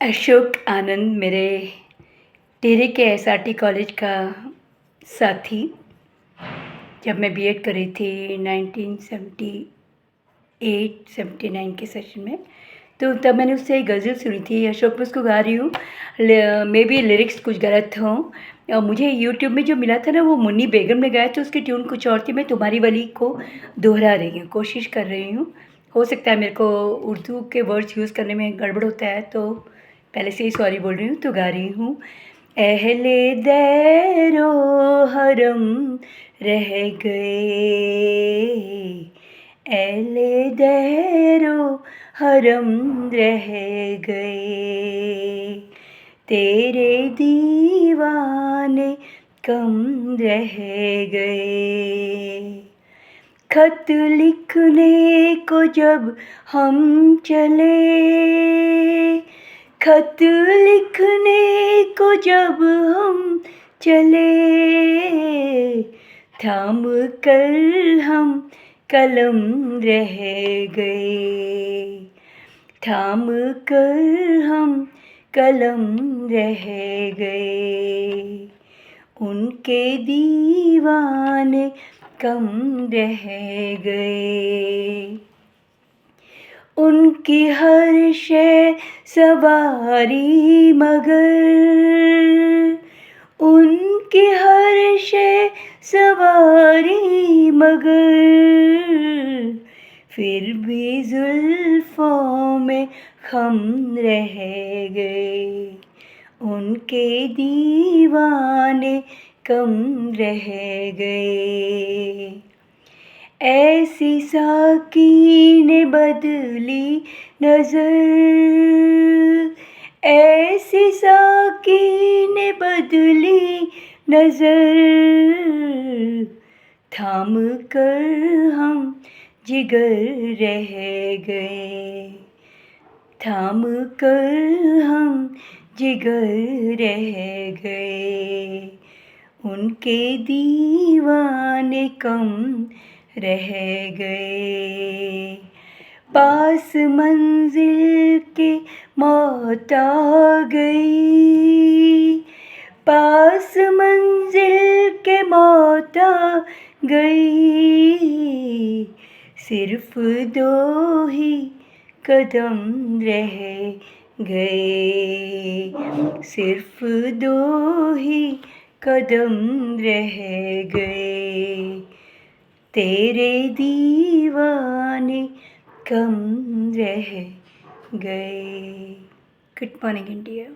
अशोक आनंद मेरे टिहरी के SRT college का साथी। जब मैं बीएड कर रही थी 1978-79 के सेशन में, तो तब मैंने उससे एक गज़ल सुनी थी। अशोक, मैं उसको गा रही हूँ। मे बी लिरिक्स कुछ गलत हों। मुझे यूट्यूब में जो मिला था ना, वो मुन्नी बेगम ने गाया था, उसकी ट्यून कुछ और थी। मैं तुम्हारी वाली को दोहरा रही हूँ, कोशिश कर रही हूँ। हो सकता है मेरे को उर्दू के वर्ड्स यूज़ करने में गड़बड़ होता है, तो पहले से ही सॉरी बोल रही हूँ। तो गा रही हूँ। अहले दैरो हरम रह गए, अहले दैरो हरम रह गए, तेरे दीवाने कम रह गए। खत लिखने को जब हम चले, खत लिखने को जब हम चले, थाम कर हम कलम रह गए, थाम कर हम कलम रह गए, उनके दीवाने कम रह गए। उनकी हर शय सवारी मगर, उनकी हर शय सवारी मगर, फिर भी जुल्फ़ों में खम रह गए, उनके दीवाने कम रह गए। ऐसी साकी ने बदली नज़र, ऐसी साकी ने बदली नज़र, थाम कर हम जिगर रह गए, थाम कर हम जिगर रह गए, उनके दीवाने कम रह गए। पास मंजिल के मौत आ गई, पास मंजिल के मौत आ गई, सिर्फ दो ही कदम रह गए, सिर्फ दो ही कदम रह गए, तेरे दीवाने कम रह गए। Good morning India.